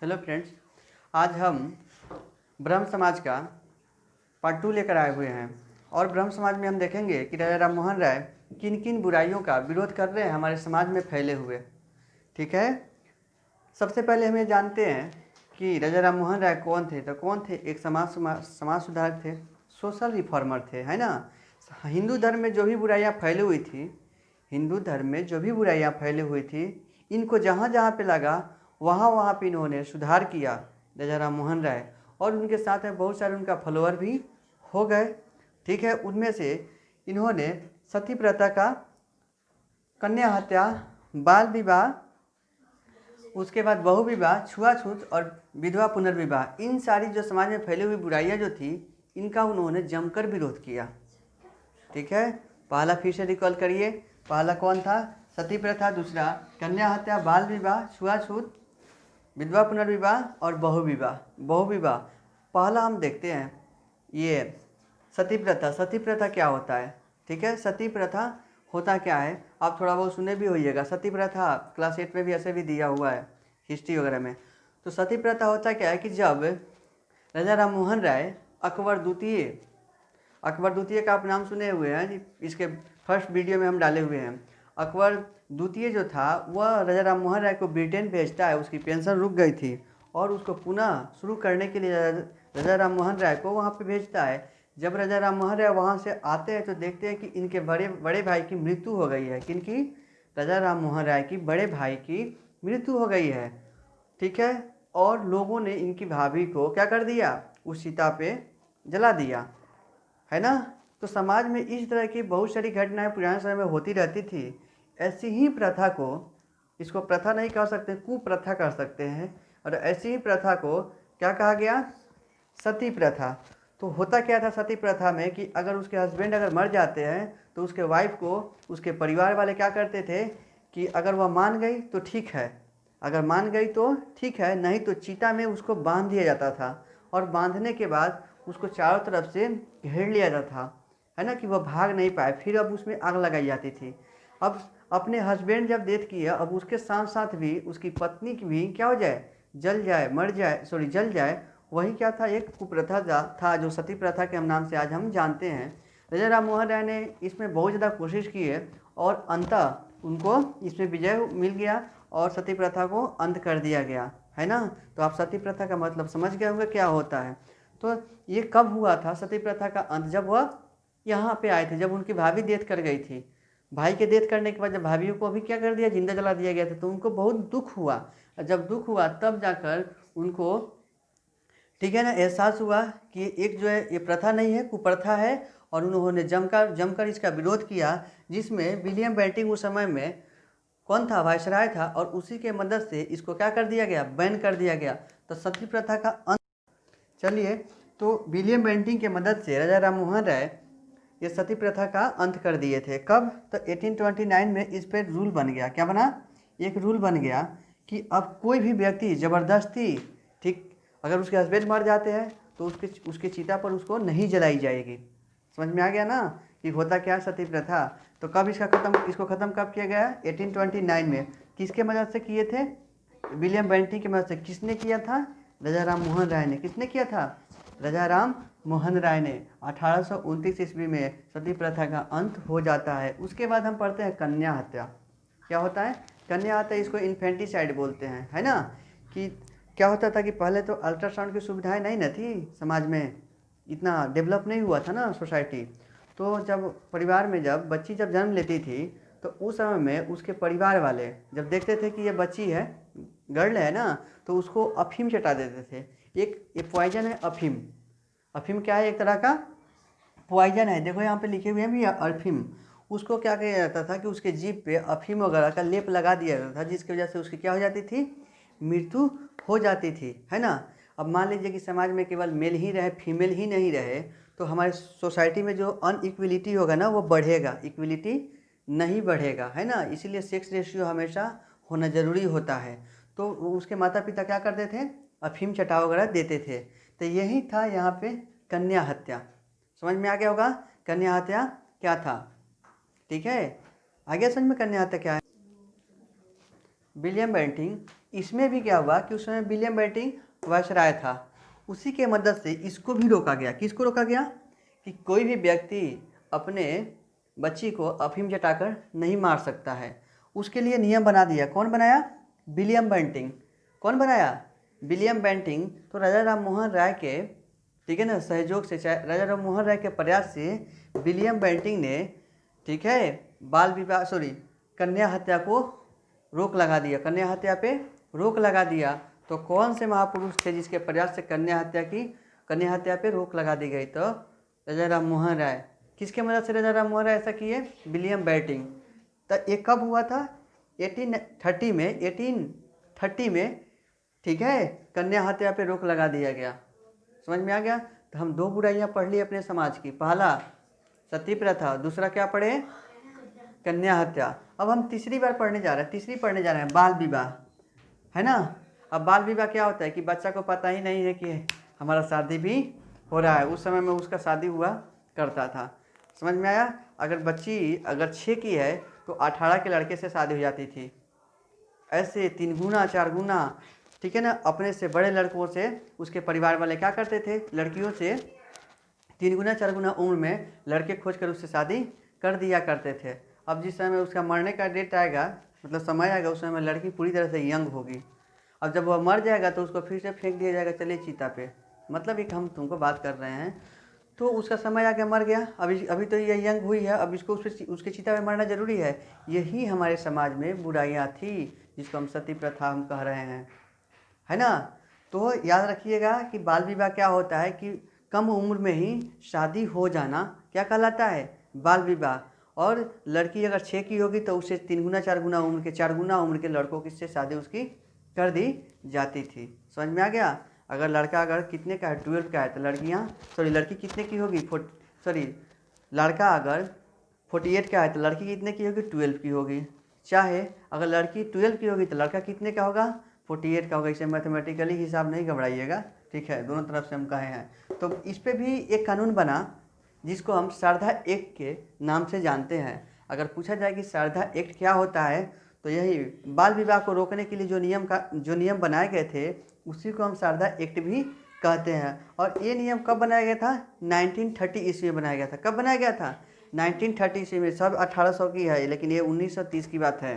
Hello friends, आज हम ब्रह्म समाज का पार्ट 2 लेकर आए हुए हैं। और ब्रह्म समाज में हम देखेंगे कि राजा राम मोहन राय किन किन बुराइयों का विरोध कर रहे हैं हमारे समाज में फैले हुए। ठीक है, सबसे पहले हम ये जानते हैं कि राजा राम मोहन राय कौन थे। तो कौन थे? एक समाज सुधारक थे, सोशल रिफॉर्मर थे, है ना। हिंदू धर्म में जो भी बुराइयाँ फैली हुई थी, इनको जहाँ जहाँ पे लगा वहाँ वहाँ पे इन्होंने सुधार किया राजा राम मोहन राय। और उनके साथ में बहुत सारे उनका फॉलोअर भी हो गए। ठीक है, उनमें से इन्होंने सती प्रथा का, कन्या हत्या, बाल विवाह, उसके बाद बहु विवाह, छुआछूत और विधवा पुनर्विवाह, इन सारी जो समाज में फैली हुई बुराइयाँ जो थी, इनका उन्होंने जमकर विरोध किया। ठीक है, पहला फिर से रिकॉल करिए। पहला कौन था? सती प्रथा। दूसरा कन्या हत्या, बाल विवाह, छुआछूत, विधवा पुनर्विवाह और बहुविवाह। पहला हम देखते हैं ये सती प्रथा। सती प्रथा क्या होता है? ठीक है, सती प्रथा होता क्या है, आप थोड़ा बहुत सुने भी होइएगा। सती प्रथा क्लास 8 में भी ऐसे भी दिया हुआ है, हिस्ट्री वगैरह में। तो सती प्रथा होता क्या है कि जब राजा राम मोहन राय अकबर द्वितीय का आप नाम सुने हुए हैं, इसके फर्स्ट वीडियो में हम डाले हुए हैं। अकबर द्वितीय जो था वह राजा राम मोहन राय को ब्रिटेन भेजता है, उसकी पेंशन रुक गई थी और उसको पुनः शुरू करने के लिए राजा राम मोहन राय को वहाँ पे भेजता है। जब राजा राम मोहन राय वहाँ से आते हैं तो देखते हैं कि इनके बड़े भाई की मृत्यु हो गई है। किनकी? राजा राम मोहन राय की बड़े भाई की मृत्यु हो गई है। ठीक है, और लोगों ने इनकी भाभी को क्या कर दिया? उस चिता पे जला दिया, है ना। तो समाज में इस तरह की बहुत सारी घटनाएं पुराने समय में होती रहती थी। ऐसी ही प्रथा को, इसको प्रथा नहीं कह सकते, कुप्रथा कर सकते हैं। और ऐसी ही प्रथा को क्या कहा गया? सती प्रथा। तो होता क्या था सती प्रथा में कि अगर उसके हस्बैंड अगर मर जाते हैं तो उसके वाइफ को उसके परिवार वाले क्या करते थे कि अगर वह मान गई तो ठीक है, अगर मान गई तो ठीक है, नहीं तो चिता में उसको बांध दिया जाता था। और बांधने के बाद उसको चारों तरफ से घेर लिया जाता था, है ना, कि वह भाग नहीं पाए। फिर अब उसमें आग लगाई जाती थी। अब अपने हस्बैंड जब डेथ किया, अब उसके साथ साथ भी उसकी पत्नी की भी क्या हो जाए? जल जाए। वही क्या था? एक कुप्रथा था जो सती प्रथा के नाम से आज हम जानते हैं। राजा राम मोहन राय ने इसमें बहुत ज़्यादा कोशिश की है और अंततः उनको इसमें विजय मिल गया और सती प्रथा को अंत कर दिया गया, है ना। तो आप सती प्रथा का मतलब समझ गए होंगे क्या होता है। तो ये कब हुआ था सती प्रथा का अंत? जब वह यहाँ पे आए थे, जब उनकी भाभी डेथ कर गई थी। भाई के डेथ करने के बाद जब भाभीयों को अभी क्या कर दिया? जिंदा जला दिया गया था। तो उनको बहुत दुख हुआ। जब दुख हुआ तब जाकर उनको, ठीक है ना, एहसास हुआ कि एक जो है ये प्रथा नहीं है, कुप्रथा है। और उन्होंने जमकर इसका विरोध किया, जिसमें विलियम बेंटिंक उस समय में कौन था? वायसराय था। और उसी के मदद से इसको क्या कर दिया गया? बैन कर दिया गया। तो सती प्रथा का अंत, चलिए, तो विलियम बेंटिंक के मदद से राजा राम मोहन राय ये सती प्रथा का अंत कर दिए थे। कब? तो 1829 में इस पर रूल बन गया। क्या बना? एक रूल बन गया कि अब कोई भी व्यक्ति ज़बरदस्ती, ठीक, अगर उसके हस्बैंड मर जाते हैं तो उसके चिता पर उसको नहीं जलाई जाएगी। समझ में आ गया ना कि होता क्या है सती प्रथा। तो कब इसको ख़त्म कब किया गया? 1829 में। किसके मदद से किए थे? विलियम बेंटिंक की मदद से। किसने किया था? राजा राम मोहन राय ने। किसने किया था? राजा राम मोहन राय ने। 1829 ईस्वी में सती प्रथा का अंत हो जाता है। उसके बाद हम पढ़ते हैं कन्या हत्या। क्या होता है? कन्या हत्या, इसको इन्फेंटिसाइड बोलते हैं, है ना। कि क्या होता था कि पहले तो अल्ट्रासाउंड की सुविधाएं नहीं न थी समाज में, इतना डेवलप नहीं हुआ था ना सोसाइटी। तो जब परिवार में जब बच्ची जब जन्म लेती थी तो उस समय में उसके परिवार वाले जब देखते थे कि ये बच्ची है, गर्ल है ना, तो उसको अफीम चटा देते थे। ये पॉइजन है अफीम। अफीम क्या है? एक तरह का पॉइजन है। देखो यहाँ पे लिखे हुए हैं भी अफीम। उसको क्या किया जाता था कि उसके जीभ पे अफीम वगैरह का लेप लगा दिया जाता था, जिसकी वजह से उसकी क्या हो जाती थी? मृत्यु हो जाती थी, है ना। अब मान लीजिए कि समाज में केवल मेल ही रहे, फीमेल ही नहीं रहे, तो हमारी सोसाइटी में जो अनइक्वलिटी होगा ना वो बढ़ेगा, इक्वलिटी नहीं बढ़ेगा, है ना। इसीलिए सेक्स रेशियो हमेशा होना ज़रूरी होता है। तो उसके माता पिता क्या करते थे? अफीम चटा वगैरह देते थे। तो यही था यहाँ पे कन्या हत्या। समझ में आ गया होगा कन्या हत्या क्या था। ठीक है, आ गया समझ में कन्या हत्या क्या है। विलियम बेंटिंक इसमें भी क्या हुआ कि उस समय विलियम बेंटिंक वायसराय था, उसी के मदद से इसको भी रोका गया। किसको रोका गया? कि कोई भी व्यक्ति अपने बच्ची को अफीम जटाकर नहीं मार सकता है, उसके लिए नियम बना दिया। कौन बनाया? William Bentinck. कौन बनाया? William Bentinck. तो राजा राम मोहन राय के, ठीक है ना, सहयोग से, राजा राम मोहन राय के प्रयास से विलियम बेंटिंक ने, ठीक है, बाल विवाह कन्या हत्या को रोक लगा दिया। कन्या हत्या पे रोक लगा दिया। तो कौन से महापुरुष थे जिसके प्रयास से कन्या हत्या पे रोक लगा दी गई? तो राजा राम मोहन राय। किसके मदद से राजा राम मोहन राय ऐसा किए? William Bentinck. तो ये कब हुआ था? 1830 में, ठीक है, कन्या हत्या पे रोक लगा दिया गया। समझ में आ गया? तो हम दो बुराइयां पढ़ ली अपने समाज की। पहला सती प्रथा, दूसरा क्या पढ़े? कन्या हत्या। अब हम तीसरी पढ़ने जा रहे हैं बाल विवाह, है ना। अब बाल विवाह क्या होता है कि बच्चा को पता ही नहीं है कि हमारा शादी भी हो रहा है। उस समय में उसका शादी हुआ करता था। समझ में आया? अगर बच्ची 6 की है तो 18 के लड़के से शादी हो जाती थी। ऐसे 3 गुना 4 गुना, ठीक है ना, अपने से बड़े लड़कों से उसके परिवार वाले क्या करते थे? लड़कियों से 3 गुना 4 गुना उम्र में लड़के खोज कर उससे शादी कर दिया करते थे। अब जिस समय उसका मरने का डेट आएगा, मतलब समय आएगा, उस समय लड़की पूरी तरह से यंग होगी। अब जब वह मर जाएगा तो उसको फिर से फेंक दिया जाएगा, चलिए चिता पे। मतलब एक हम तुमको बात कर रहे हैं, तो उसका समय आके मर गया। अभी तो ये यंग हुई है, अब इसको उसके चिता में मरना जरूरी है। यही हमारे समाज में बुराइयाँ थी, जिसको हम सती प्रथा हम कह रहे हैं, है ना। तो याद रखिएगा कि बाल विवाह क्या होता है कि कम उम्र में ही शादी हो जाना क्या कहलाता है? बाल विवाह। और लड़की अगर 6 की होगी तो उसे 3 गुना 4 गुना उम्र के 4 गुना उम्र के लड़कों की से शादी उसकी कर दी जाती थी। समझ में आ गया? अगर लड़का कितने का है? 12 का है तो लड़की कितने की होगी? लड़का अगर 48 का है तो लड़की कितने की होगी? 12 की होगी। चाहे अगर लड़की 12 की होगी तो लड़का कितने का होगा? 48 का होगा। इसे मैथमेटिकली हिसाब नहीं घबराइएगा, ठीक है, दोनों तरफ से हम कहे हैं। तो इस पे भी एक कानून बना जिसको हम शारदा एक्ट के नाम से जानते हैं। अगर पूछा जाए कि शारदा एक्ट क्या होता है, तो यही बाल विवाह को रोकने के लिए जो नियम बनाए गए थे उसी को हम शारदा एक्ट भी कहते हैं। और ये नियम कब बनाया गया था? 1930 ईस्वी में बनाया गया था। कब बनाया गया था? 1930 ईस्वी में। सब 1800 की है, लेकिन ये 1930 की बात है।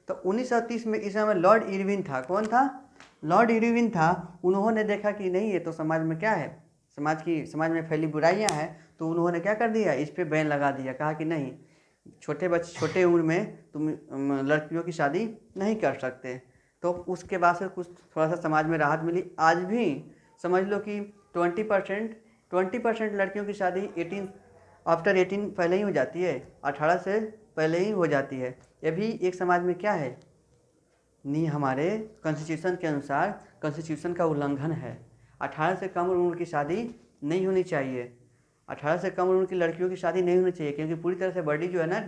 तो 1930 में इस समय लॉर्ड इरविन था। कौन था? लॉर्ड इरविन था। उन्होंने देखा कि नहीं, ये तो समाज में क्या है, समाज में फैली बुराइयां हैं। तो उन्होंने क्या कर दिया? इस पे बैन लगा दिया। कहा कि नहीं, छोटे उम्र में तुम लड़कियों की शादी नहीं कर सकते। तो उसके बाद से कुछ थोड़ा सा समाज में राहत मिली। आज भी समझ लो कि 20% लड़कियों की शादी आफ्टर 18 पहले ही हो जाती है, 18 से पहले ही हो जाती है। ये भी एक समाज में क्या है? नहीं, हमारे कॉन्स्टिट्यूशन के अनुसार कॉन्स्टिट्यूशन का उल्लंघन है। 18 से कम उम्र की शादी नहीं होनी चाहिए। 18 से कम उम्र की लड़कियों की शादी नहीं होनी चाहिए, क्योंकि पूरी तरह से बॉडी जो है ना,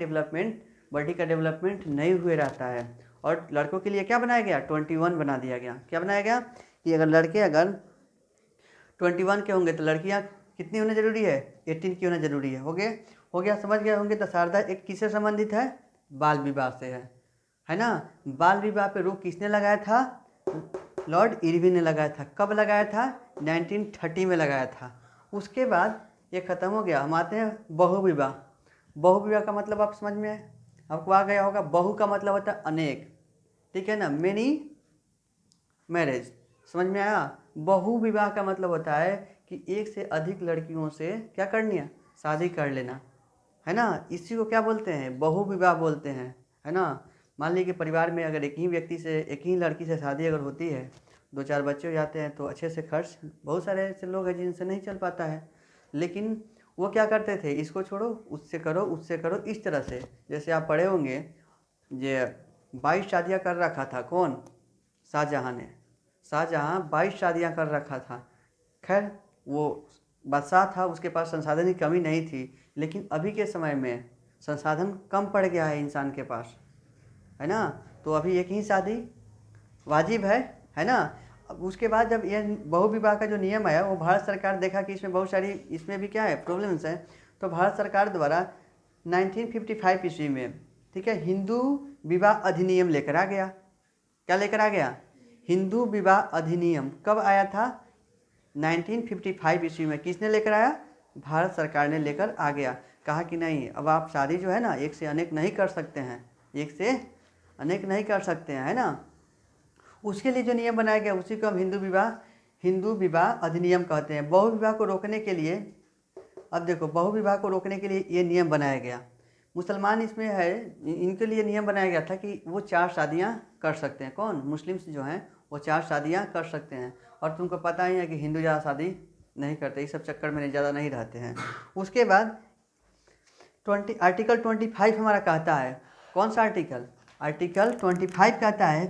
बॉडी का डेवलपमेंट नहीं हुए रहता है। और लड़कों के लिए क्या बनाया गया? 21 बना दिया गया। क्या बनाया गया? कि अगर लड़के 21 के होंगे तो लड़कियां कितनी होना जरूरी है? 18 की होना जरूरी है। हो गया, समझ गए होंगे। तो शारदा एक किससे संबंधित है? बाल विवाह से है ना। बाल विवाह पे रोक किसने लगाया था? लॉर्ड इरविन ने लगाया था। कब लगाया था? 1930 में लगाया था। उसके बाद ये खत्म हो गया। हम आते हैं बहुविवाह। बहुविवाह का मतलब आप समझ में आपको आ गया होगा। बहु का मतलब होता है अनेक, ठीक है ना, मेनी मैरिज। समझ में आया? बहु विवाह का मतलब होता है कि एक से अधिक लड़कियों से क्या करनी है? शादी कर लेना, है ना। इसी को क्या बोलते हैं? बहु विवाह बोलते हैं, है ना। मान लीजिए कि परिवार में अगर एक ही लड़की से शादी अगर होती है, 2-4 बच्चे हो जाते हैं, तो अच्छे से खर्च, बहुत सारे ऐसे लोग हैं जिनसे नहीं चल पाता है, लेकिन वो क्या करते थे? इसको छोड़ो, उससे करो, इस तरह से। जैसे आप पढ़े होंगे, ये 22 शादियाँ कर रखा था। कौन? शाहजहाँ ने। शाहजहाँ 22 शादियाँ कर रखा था। खैर, वो बादशाह था, उसके पास संसाधन की कमी नहीं थी। लेकिन अभी के समय में संसाधन कम पड़ गया है इंसान के पास, है ना। तो अभी एक ही शादी वाजिब है ना। अब उसके बाद जब ये बहुविवाह का जो नियम आया, वो भारत सरकार देखा कि इसमें बहुत सारी, इसमें भी क्या है, प्रॉब्लम्स हैं। तो भारत सरकार द्वारा 1955 ईस्वी में, ठीक है, हिंदू विवाह अधिनियम लेकर आ गया। क्या लेकर आ गया? हिंदू विवाह अधिनियम। कब आया था? 1955 ईस्वी में। किसने लेकर आया? भारत सरकार ने लेकर आ गया। कहा कि नहीं, अब आप शादी जो है ना एक से अनेक नहीं कर सकते हैं, एक से अनेक नहीं कर सकते हैं, है ना। उसके लिए जो नियम बनाया गया उसी को हम हिंदू विवाह अधिनियम कहते हैं। बहुविवाह को रोकने के लिए, अब देखो, बहुविवाह को रोकने के लिए ये नियम बनाया गया। मुसलमान इसमें है, इनके लिए नियम बनाया गया था कि वो 4 शादियाँ कर सकते हैं। कौन? मुस्लिम्स जो हैं वो 4 शादियाँ कर सकते हैं। और तुमको पता ही है कि हिंदू ज़्यादा शादी नहीं करते, इस सब चक्कर में ज़्यादा नहीं रहते हैं। उसके बाद आर्टिकल 25 हमारा कहता है, कौन सा आर्टिकल? आर्टिकल 25 कहता है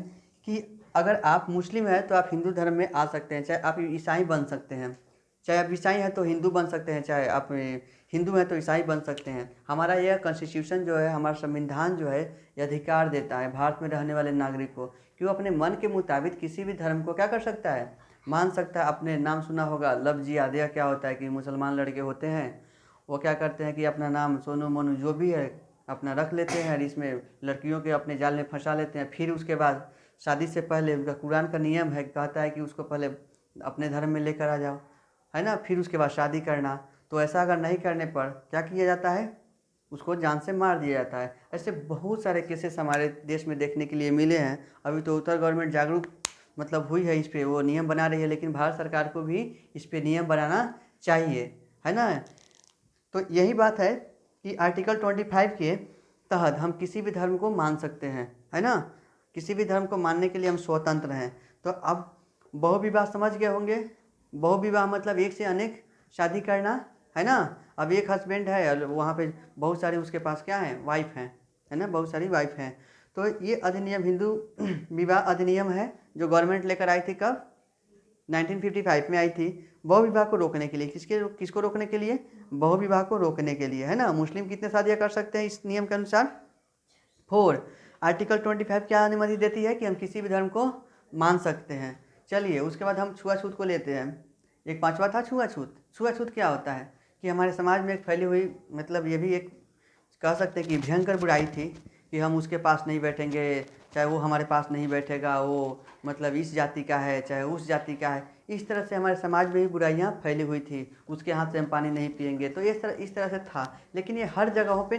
कि अगर आप मुस्लिम हैं तो आप हिंदू धर्म में आ सकते हैं, चाहे आप ईसाई बन सकते हैं। चाहे आप ईसाई हैं तो हिंदू बन सकते हैं, चाहे आप हिंदू हैं तो ईसाई बन सकते हैं। हमारा यह कॉन्स्टिट्यूशन जो है, हमारा संविधान जो है, ये अधिकार देता है भारत में रहने वाले नागरिक को कि वो अपने मन के मुताबिक किसी भी धर्म को क्या कर सकता है? मान सकता है। आपने नाम सुना होगा लव जिहादिया। क्या होता है कि मुसलमान लड़के होते हैं, वो क्या करते हैं कि अपना नाम सोनू मोनू जो भी है अपना रख लेते हैं और इसमें लड़कियों के अपने जाल में फंसा लेते हैं। फिर उसके बाद शादी से पहले उनका कुरान का नियम है, कहता है कि उसको पहले अपने धर्म में लेकर आ जाओ, है ना, फिर उसके बाद शादी करना। तो ऐसा अगर नहीं करने पर क्या किया जाता है? उसको जान से मार दिया जाता है। ऐसे बहुत सारे केसेस हमारे देश में देखने के लिए मिले हैं। अभी तो उत्तर गवर्नमेंट जागरूक मतलब हुई है, इस पर वो नियम बना रही है, लेकिन भारत सरकार को भी इस पर नियम बनाना चाहिए, है ना। तो यही बात है कि आर्टिकल 25 के तहत हम किसी भी धर्म को मान सकते हैं, है ना। किसी भी धर्म को मानने के लिए हम स्वतंत्र हैं। तो अब बहुविवाह समझ गए होंगे। बहुविवाह मतलब एक से अनेक शादी करना, है ना। अब एक हस्बैंड है और वहाँ पे बहुत सारे उसके पास क्या हैं? वाइफ हैं, है ना, बहुत सारी वाइफ हैं। तो ये अधिनियम हिंदू विवाह अधिनियम है जो गवर्नमेंट लेकर आई थी। कब? 1955 में आई थी। बहुविवाह को रोकने के लिए। किसको रोकने के लिए? बहुविवाह को रोकने के लिए, है ना। मुस्लिम कितने शादियाँ कर सकते हैं इस नियम के अनुसार? 4। आर्टिकल 25 क्या अनुमति देती है कि हम किसी भी धर्म को मान सकते हैं। चलिए उसके बाद हम छुआछूत को लेते हैं। एक 5वां था छुआछूत। छुआछूत क्या होता है कि हमारे समाज में एक फैली हुई, मतलब ये भी एक कह सकते हैं कि भयंकर बुराई थी कि हम उसके पास नहीं बैठेंगे, चाहे वो हमारे पास नहीं बैठेगा, वो मतलब इस जाति का है चाहे उस जाति का है। इस तरह से हमारे समाज में भी बुराइयां फैली हुई थी। उसके हाथ से हम पानी नहीं पिएंगे, तो इस तरह से था। लेकिन ये हर जगहों पे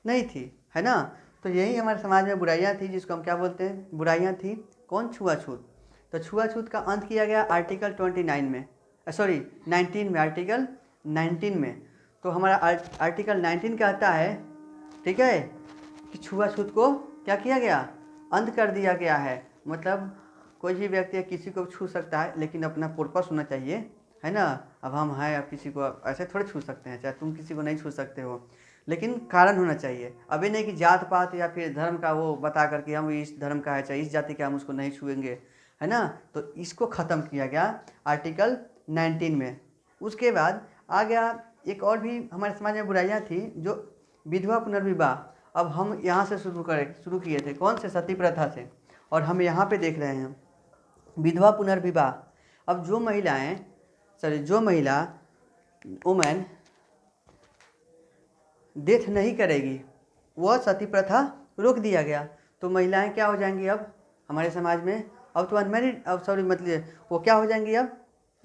नहीं थी, है ना। तो यही हमारे समाज में बुराइयां थी, जिसको हम क्या बोलते हैं? बुराइयां थी। कौन? छुआछूत। तो छुआछूत का अंत किया गया आर्टिकल 29 में, 19 में, आर्टिकल 19 में। तो हमारा आर्टिकल 19 कहता है, ठीक है, कि छुआछूत को क्या किया गया? अंत कर दिया गया है। मतलब कोई भी व्यक्ति किसी को छू सकता है, लेकिन अपना पर्पस होना चाहिए, है ना। अब हम हैं, अब किसी को ऐसे थोड़े छू सकते हैं, चाहे तुम किसी को नहीं छू सकते हो, लेकिन कारण होना चाहिए। अभी नहीं कि जात पात या फिर धर्म का वो बता करके हम इस धर्म का है चाहे इस जाति का, हम उसको नहीं छुएंगे, है ना। तो इसको ख़त्म किया गया आर्टिकल 19 में। उसके बाद आ गया एक और भी हमारे समाज में बुराइयाँ थी, जो विधवा पुनर्विवाह। अब हम यहाँ से शुरू किए थे। कौन से? सती प्रथा से। और हम यहाँ पे देख रहे हैं विधवा पुनर्विवाह। अब जो महिला वुमेन डेथ नहीं करेगी, वह सती प्रथा रोक दिया गया। तो महिलाएं क्या हो जाएंगी अब हमारे समाज में? अब तो अनमैरिड, अब सॉरी, मतलब वो क्या हो जाएंगी? अब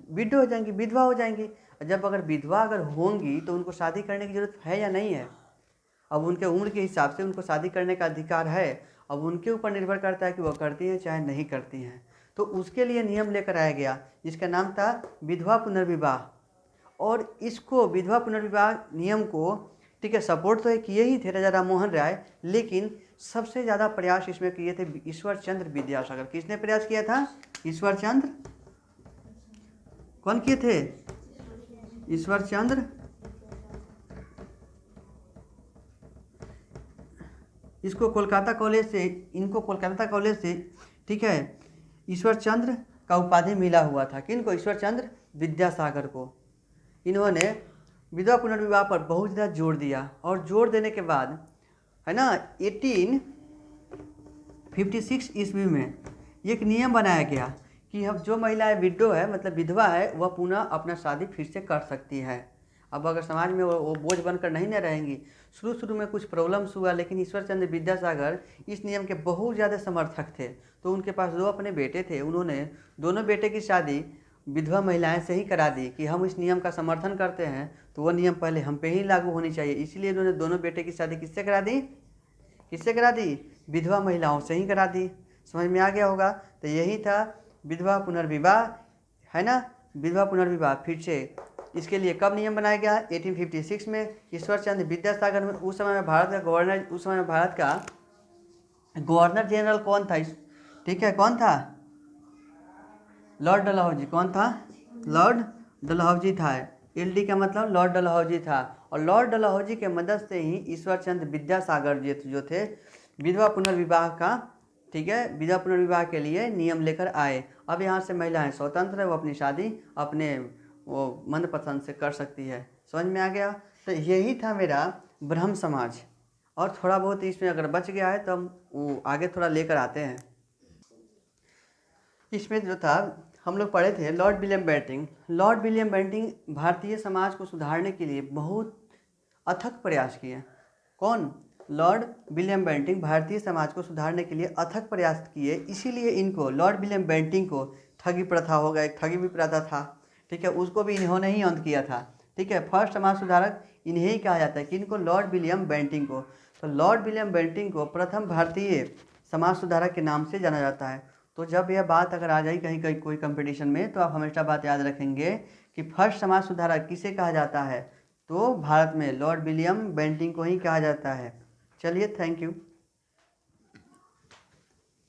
विडो हो जाएंगी, विधवा हो जाएंगी। जब अगर विधवा होंगी तो उनको शादी करने की ज़रूरत है या नहीं है? अब उनके उम्र के हिसाब से उनको शादी करने का अधिकार है। अब उनके ऊपर निर्भर करता है कि वह करती हैं चाहे नहीं करती हैं। तो उसके लिए नियम लेकर आया गया जिसका नाम था विधवा पुनर्विवाह। और इसको विधवा पुनर्विवाह नियम को, ठीक है, सपोर्ट तो किए ही थे राजा राम मोहन राय, लेकिन सबसे ज़्यादा प्रयास इसमें किए थे ईश्वर चंद्र विद्यासागर। किसने प्रयास किया था? ईश्वर चंद्र। कौन किए थे? ईश्वर चंद्र। इनको कोलकाता कॉलेज से, ठीक है, ईश्वर चंद्र का उपाधि मिला हुआ था। किनको? ईश्वर चंद्र विद्यासागर को। इन्होंने विधवा पुनर्विवाह पर बहुत ज़्यादा जोर दिया, और जोर देने के बाद, है ना, 1856 ईस्वी में एक नियम बनाया गया कि अब जो महिलाएं विडो है, मतलब विधवा है, वह पुनः अपना शादी फिर से कर सकती है। अब अगर समाज में वो बोझ बनकर नहीं न रहेंगी। शुरू शुरू में कुछ प्रॉब्लम्स हुआ, लेकिन ईश्वर चंद्र विद्यासागर इस नियम के बहुत ज़्यादा समर्थक थे। तो उनके पास 2 अपने बेटे थे, उन्होंने दोनों बेटे की शादी विधवा महिलाएं से ही करा दी कि हम इस नियम का समर्थन करते हैं, तो वो नियम पहले हम पे ही लागू होनी चाहिए। इसीलिए उन्होंने दोनों बेटे की शादी किससे करा दी? किससे करा दी? विधवा महिलाओं से ही करा दी। समझ में आ गया होगा। तो यही था विधवा पुनर्विवाह, है ना, विधवा पुनर्विवाह। फिर से इसके लिए कब नियम बनाया गया? 1856 में ईश्वर चंद्र विद्यासागर में। उस समय में भारत का गवर्नर, उस समय में भारत का गवर्नर जनरल कौन था? ठीक है, कौन था? लॉर्ड डलहौजी। कौन था? लॉर्ड डलहौजी था। LD का मतलब लॉर्ड डलहौजी था। और लॉर्ड डलहौजी के मदद से ही ईश्वर चंद्र विद्यासागर जो थे विधवा पुनर्विवाह का, ठीक है, विधवा पुनर्विवाह के लिए नियम लेकर आए। अब यहाँ से महिलाएं स्वतंत्र है, वो अपनी शादी अपने वो मनपसंद से कर सकती है। समझ में आ गया। तो यही था मेरा ब्रह्म समाज। और थोड़ा बहुत इसमें अगर बच गया है तो हम वो आगे थोड़ा लेकर आते हैं। इसमें जो था हम लोग पढ़े थे Lord William Bentinck. Lord William Bentinck भारतीय समाज को सुधारने के लिए बहुत अथक प्रयास किए। कौन? लॉर्ड विलियम बेंटिंग भारतीय समाज को सुधारने के लिए अथक प्रयास किए। इसीलिए इनको, लॉर्ड विलियम बेंटिंग को ठगी प्रथा होगा, एक ठगी भी प्रथा था, ठीक है, उसको भी इन्होंने ही अंत किया था। ठीक है, फर्स्ट समाज सुधारक इन्हें ही कहा जाता है। किनको? लॉर्ड विलियम बेंटिंग को। तो लॉर्ड विलियम बेंटिंग को प्रथम भारतीय समाज सुधारक के नाम से जाना जाता है। तो जब यह बात अगर आ जाए कहीं कहीं कोई कंपटीशन में, तो आप हमेशा बात याद रखेंगे कि फर्स्ट समाज सुधारक किसे कहा जाता है? तो भारत में लॉर्ड विलियम बेंटिंग को ही कहा जाता है। चलिए, थैंक यू।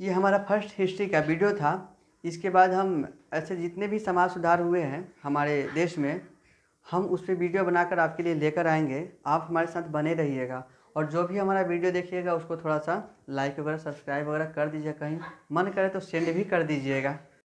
ये हमारा फर्स्ट हिस्ट्री का वीडियो था। इसके बाद हम ऐसे जितने भी समाज सुधार हुए हैं हमारे देश में, हम उस पर वीडियो बनाकर आपके लिए लेकर आएंगे। आप हमारे साथ बने रहिएगा। और जो भी हमारा वीडियो देखिएगा उसको थोड़ा सा लाइक वगैरह, सब्सक्राइब वगैरह कर दीजिएगा। कहीं मन करे तो सेंड भी कर दीजिएगा।